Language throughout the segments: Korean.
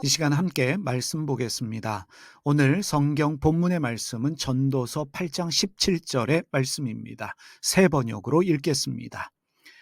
이 시간 함께 말씀 보겠습니다. 오늘 성경 본문의 말씀은 전도서 8장 17절의 말씀입니다. 새 번역으로 읽겠습니다.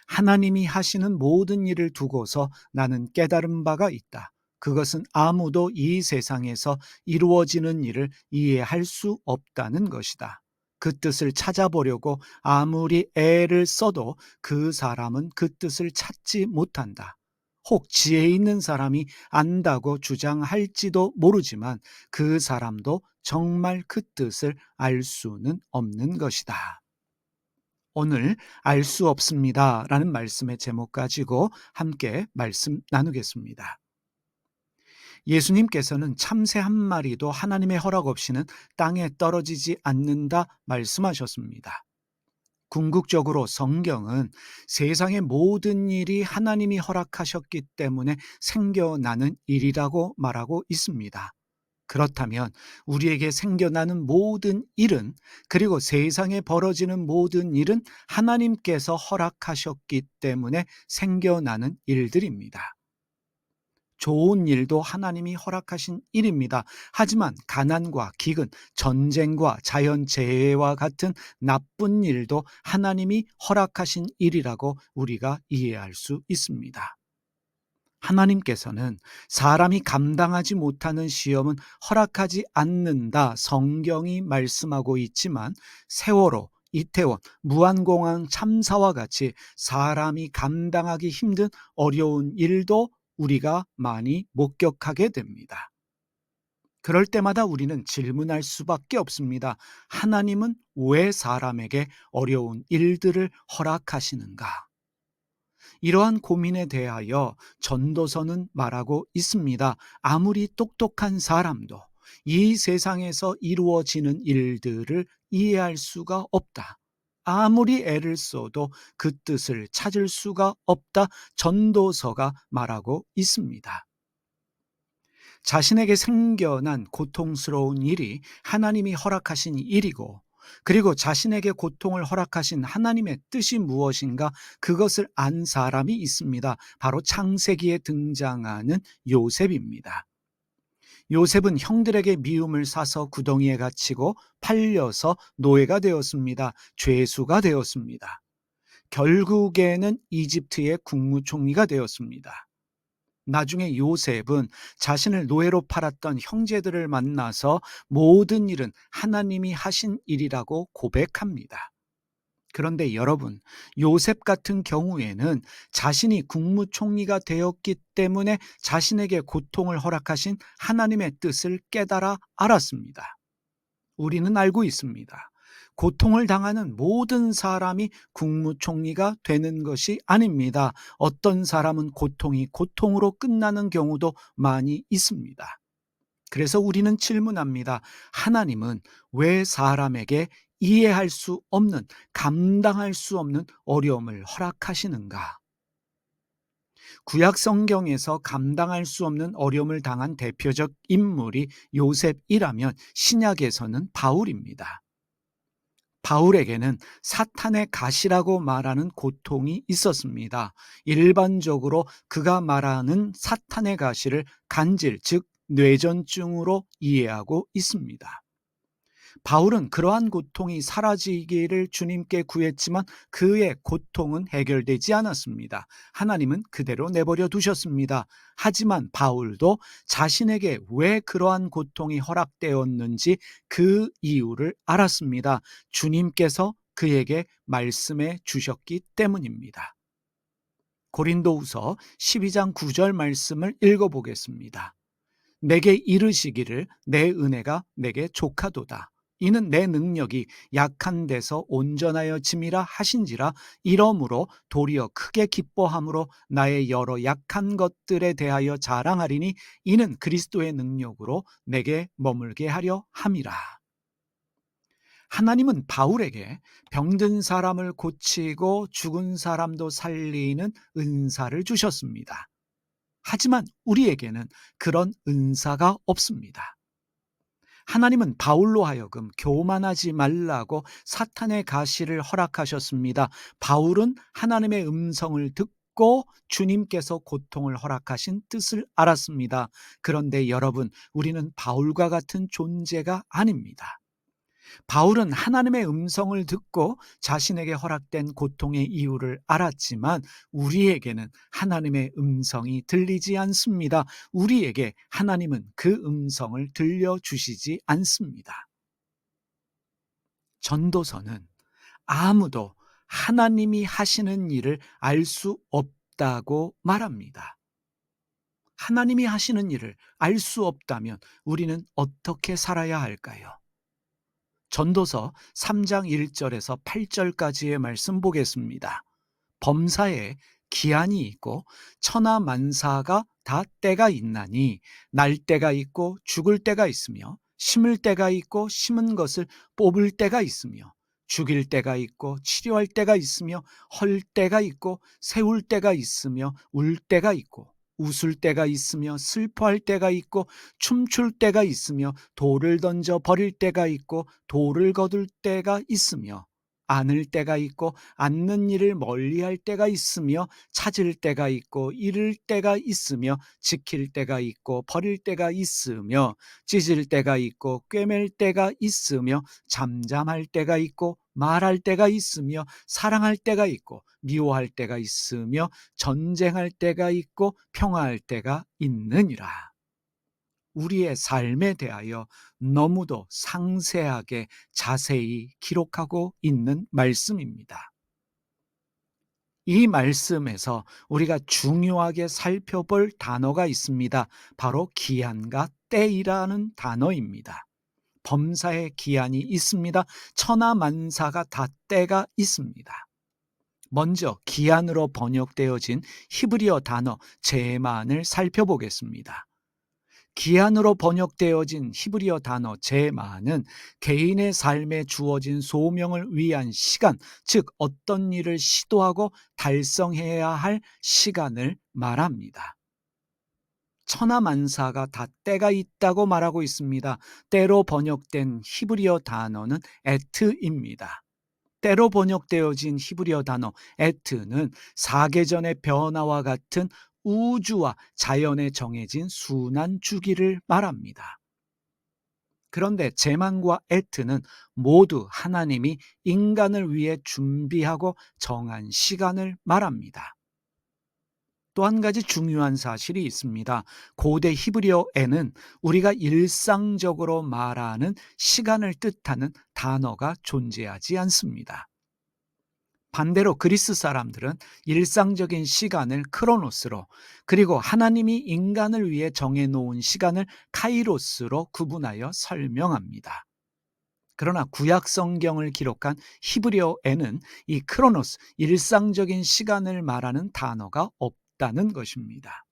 하나님이 하시는 모든 일을 두고서 나는 깨달은 바가 있다. 그것은 아무도 이 세상에서 이루어지는 일을 이해할 수 없다는 것이다. 그 뜻을 찾아보려고 아무리 애를 써도 그 사람은 그 뜻을 찾지 못한다. 혹 지혜 있는 사람이 안다고 주장할지도 모르지만 그 사람도 정말 그 뜻을 알 수는 없는 것이다. 오늘 알 수 없습니다 라는 말씀의 제목 가지고 함께 말씀 나누겠습니다. 예수님께서는 참새 한 마리도 하나님의 허락 없이는 땅에 떨어지지 않는다 말씀하셨습니다. 궁극적으로 성경은 세상의 모든 일이 하나님이 허락하셨기 때문에 생겨나는 일이라고 말하고 있습니다. 그렇다면 우리에게 생겨나는 모든 일은, 그리고 세상에 벌어지는 모든 일은 하나님께서 허락하셨기 때문에 생겨나는 일들입니다. 좋은 일도 하나님이 허락하신 일입니다. 하지만 가난과 기근, 전쟁과 자연재해와 같은 나쁜 일도 하나님이 허락하신 일이라고 우리가 이해할 수 있습니다. 하나님께서는 사람이 감당하지 못하는 시험은 허락하지 않는다 성경이 말씀하고 있지만, 세월호, 이태원, 무한공항 참사와 같이 사람이 감당하기 힘든 어려운 일도 우리가 많이 목격하게 됩니다. 그럴 때마다 우리는 질문할 수밖에 없습니다. 하나님은 왜 사람에게 어려운 일들을 허락하시는가? 이러한 고민에 대하여 전도서는 말하고 있습니다. 아무리 똑똑한 사람도 이 세상에서 이루어지는 일들을 이해할 수가 없다. 아무리 애를 써도 그 뜻을 찾을 수가 없다. 전도서가 말하고 있습니다. 자신에게 생겨난 고통스러운 일이 하나님이 허락하신 일이고, 그리고 자신에게 고통을 허락하신 하나님의 뜻이 무엇인가, 그것을 안 사람이 있습니다. 바로 창세기에 등장하는 요셉입니다. 요셉은 형들에게 미움을 사서 구덩이에 갇히고 팔려서 노예가 되었습니다. 죄수가 되었습니다. 결국에는 이집트의 국무총리가 되었습니다. 나중에 요셉은 자신을 노예로 팔았던 형제들을 만나서 모든 일은 하나님이 하신 일이라고 고백합니다. 그런데 여러분, 요셉 같은 경우에는 자신이 국무총리가 되었기 때문에 자신에게 고통을 허락하신 하나님의 뜻을 깨달아 알았습니다. 우리는 알고 있습니다. 고통을 당하는 모든 사람이 국무총리가 되는 것이 아닙니다. 어떤 사람은 고통이 고통으로 끝나는 경우도 많이 있습니다. 그래서 우리는 질문합니다. 하나님은 왜 사람에게 이해할 수 없는, 감당할 수 없는 어려움을 허락하시는가? 구약 성경에서 감당할 수 없는 어려움을 당한 대표적 인물이 요셉이라면 신약에서는 바울입니다. 바울에게는 사탄의 가시라고 말하는 고통이 있었습니다. 일반적으로 그가 말하는 사탄의 가시를 간질, 즉 뇌전증으로 이해하고 있습니다. 바울은 그러한 고통이 사라지기를 주님께 구했지만 그의 고통은 해결되지 않았습니다. 하나님은 그대로 내버려 두셨습니다. 하지만 바울도 자신에게 왜 그러한 고통이 허락되었는지 그 이유를 알았습니다. 주님께서 그에게 말씀해 주셨기 때문입니다. 고린도후서 12장 9절 말씀을 읽어보겠습니다. 내게 이르시기를 내 은혜가 내게 족하도다. 이는 내 능력이 약한 데서 온전하여 짐이라 하신지라. 이러므로 도리어 크게 기뻐함으로 나의 여러 약한 것들에 대하여 자랑하리니 이는 그리스도의 능력으로 내게 머물게 하려 함이라. 하나님은 바울에게 병든 사람을 고치고 죽은 사람도 살리는 은사를 주셨습니다. 하지만 우리에게는 그런 은사가 없습니다. 하나님은 바울로 하여금 교만하지 말라고 사탄의 가시를 허락하셨습니다. 바울은 하나님의 음성을 듣고 듣고 주님께서 고통을 허락하신 뜻을 알았습니다. 그런데 여러분, 우리는 바울과 같은 존재가 아닙니다. 바울은 하나님의 음성을 듣고 자신에게 허락된 고통의 이유를 알았지만 우리에게는 하나님의 음성이 들리지 않습니다. 우리에게 하나님은 그 음성을 들려주시지 않습니다. 전도서는 아무도 하나님이 하시는 일을 알 수 없다고 말합니다. 하나님이 하시는 일을 알 수 없다면 우리는 어떻게 살아야 할까요? 전도서 3장 1절에서 8절까지의 말씀 보겠습니다. 범사에 기한이 있고 천하 만사가 다 때가 있나니 날 때가 있고 죽을 때가 있으며 심을 때가 있고 심은 것을 뽑을 때가 있으며 죽일 때가 있고 치료할 때가 있으며 헐 때가 있고 세울 때가 있으며 울 때가 있고 웃을 때가 있으며 슬퍼할 때가 있고 춤출 때가 있으며 돌을 던져 버릴 때가 있고 돌을 거둘 때가 있으며 안을 때가 있고 앉는 일을 멀리할 때가 있으며 찾을 때가 있고 잃을 때가 있으며 지킬 때가 있고 버릴 때가 있으며 찢을 때가 있고 꿰맬 때가 있으며 잠잠할 때가 있고 말할 때가 있으며 사랑할 때가 있고 미워할 때가 있으며 전쟁할 때가 있고 평화할 때가 있느니라. 우리의 삶에 대하여 너무도 상세하게 자세히 기록하고 있는 말씀입니다. 이 말씀에서 우리가 중요하게 살펴볼 단어가 있습니다. 바로 기한과 때이라는 단어입니다. 범사에 기한이 있습니다. 천하만사가 다 때가 있습니다. 먼저 기한으로 번역되어진 히브리어 단어 제만을 살펴보겠습니다. 기한으로 번역되어진 히브리어 단어 제만은 개인의 삶에 주어진 소명을 위한 시간, 즉 어떤 일을 시도하고 달성해야 할 시간을 말합니다. 천하만사가 다 때가 있다고 말하고 있습니다. 때로 번역된 히브리어 단어는 에트입니다. 때로 번역되어진 히브리어 단어 에트는 사계전의 변화와 같은 우주와 자연에 정해진 순환 주기를 말합니다. 그런데 제만과 에트는 모두 하나님이 인간을 위해 준비하고 정한 시간을 말합니다. 또 한 가지 중요한 사실이 있습니다. 고대 히브리어에는 우리가 일상적으로 말하는 시간을 뜻하는 단어가 존재하지 않습니다. 반대로 그리스 사람들은 일상적인 시간을 크로노스로, 그리고 하나님이 인간을 위해 정해놓은 시간을 카이로스로 구분하여 설명합니다. 그러나 구약 성경을 기록한 히브리어에는 이 크로노스, 일상적인 시간을 말하는 단어가 없다는 것입니다.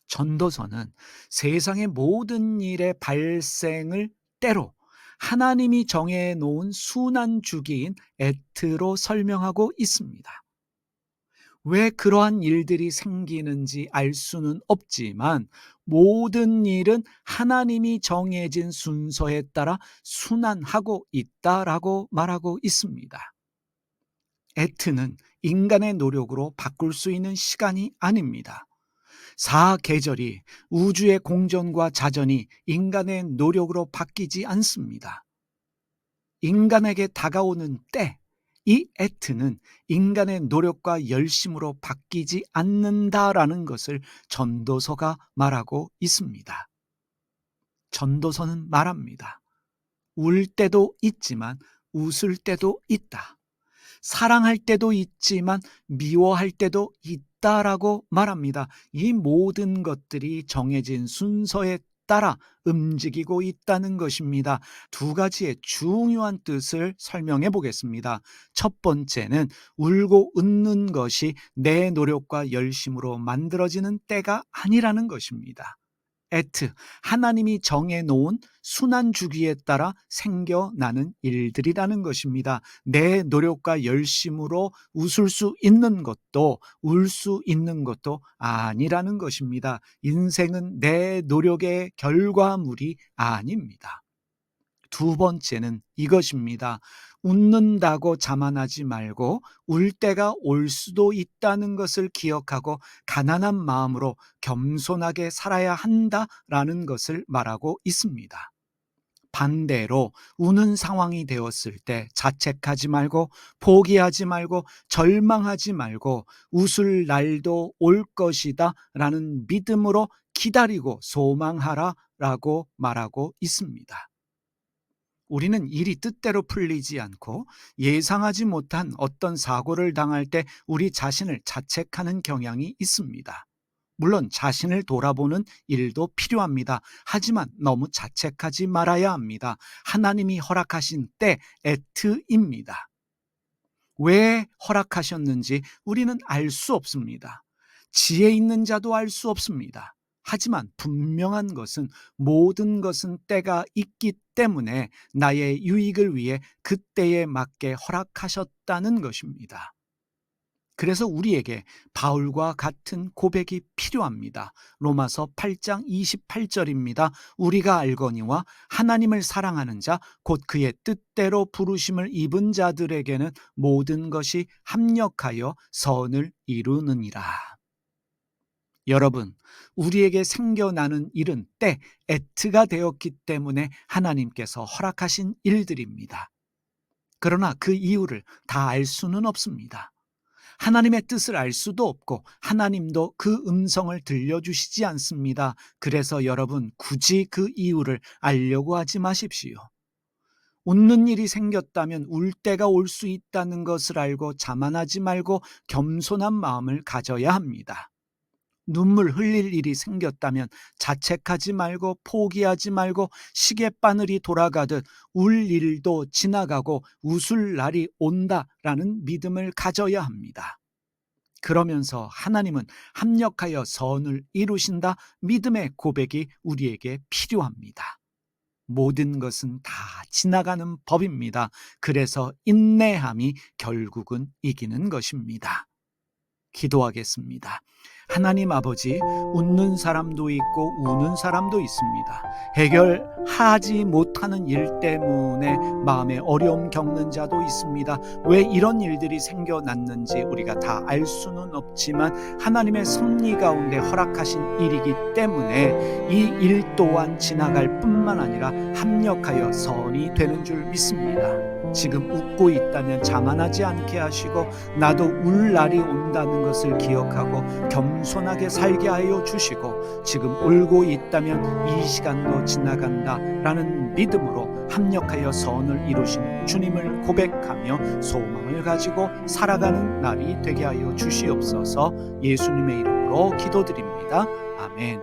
전도서는 세상의 모든 일의 발생을 때로 하나님이 정해놓은 순환 주기인 에트로 설명하고 있습니다. 왜 그러한 일들이 생기는지 알 수는 없지만 모든 일은 하나님이 정해진 순서에 따라 순환하고 있다라고 말하고 있습니다. 에트는 인간의 노력으로 바꿀 수 있는 시간이 아닙니다. 사계절이 우주의 공전과 자전이 인간의 노력으로 바뀌지 않습니다. 인간에게 다가오는 때, 이 에트는 인간의 노력과 열심으로 바뀌지 않는다라는 것을 전도서가 말하고 있습니다. 전도서는 말합니다. 울 때도 있지만 웃을 때도 있다. 사랑할 때도 있지만 미워할 때도 있다라고 말합니다. 이 모든 것들이 정해진 순서에 따라 움직이고 있다는 것입니다. 두 가지의 중요한 뜻을 설명해 보겠습니다. 첫 번째는 울고 웃는 것이 내 노력과 열심으로 만들어지는 때가 아니라는 것입니다. 에트, 하나님이 정해놓은 순환 주기에 따라 생겨나는 일들이라는 것입니다. 내 노력과 열심으로 웃을 수 있는 것도 울 수 있는 것도 아니라는 것입니다. 인생은 내 노력의 결과물이 아닙니다. 두 번째는 이것입니다. 웃는다고 자만하지 말고 울 때가 올 수도 있다는 것을 기억하고 가난한 마음으로 겸손하게 살아야 한다라는 것을 말하고 있습니다. 반대로 우는 상황이 되었을 때 자책하지 말고 포기하지 말고 절망하지 말고 웃을 날도 올 것이다 라는 믿음으로 기다리고 소망하라 라고 말하고 있습니다. 우리는 일이 뜻대로 풀리지 않고 예상하지 못한 어떤 사고를 당할 때 우리 자신을 자책하는 경향이 있습니다. 물론 자신을 돌아보는 일도 필요합니다. 하지만 너무 자책하지 말아야 합니다. 하나님이 허락하신 때 에트입니다. 왜 허락하셨는지 우리는 알 수 없습니다. 지혜 있는 자도 알 수 없습니다. 하지만 분명한 것은 모든 것은 때가 있기 때문에 나의 유익을 위해 그때에 맞게 허락하셨다는 것입니다. 그래서 우리에게 바울과 같은 고백이 필요합니다. 로마서 8장 28절입니다. 우리가 알거니와 하나님을 사랑하는 자 곧 그의 뜻대로 부르심을 입은 자들에게는 모든 것이 합력하여 선을 이루느니라. 여러분, 우리에게 생겨나는 일은 때, 에트가 되었기 때문에 하나님께서 허락하신 일들입니다. 그러나 그 이유를 다 알 수는 없습니다. 하나님의 뜻을 알 수도 없고 하나님도 그 음성을 들려주시지 않습니다. 그래서 여러분 굳이 그 이유를 알려고 하지 마십시오. 웃는 일이 생겼다면 울 때가 올 수 있다는 것을 알고 자만하지 말고 겸손한 마음을 가져야 합니다. 눈물 흘릴 일이 생겼다면 자책하지 말고 포기하지 말고 시계바늘이 돌아가듯 울 일도 지나가고 웃을 날이 온다라는 믿음을 가져야 합니다. 그러면서 하나님은 합력하여 선을 이루신다 믿음의 고백이 우리에게 필요합니다. 모든 것은 다 지나가는 법입니다. 그래서 인내함이 결국은 이기는 것입니다. 기도하겠습니다. 하나님 아버지, 웃는 사람도 있고 우는 사람도 있습니다. 해결하지 못하는 일 때문에 마음에 어려움 겪는 자도 있습니다. 왜 이런 일들이 생겨났는지 우리가 다 알 수는 없지만 하나님의 섭리 가운데 허락하신 일이기 때문에 이 일 또한 지나갈 뿐만 아니라 합력하여 선이 되는 줄 믿습니다. 지금 웃고 있다면 자만하지 않게 하시고 나도 울 날이 온다는 것을 기억하고 겸손하게 살게 하여 주시고 지금 울고 있다면 이 시간도 지나간다라는 믿음으로 합력하여 선을 이루시는 주님을 고백하며 소망을 가지고 살아가는 날이 되게 하여 주시옵소서. 예수님의 이름으로 기도드립니다. 아멘.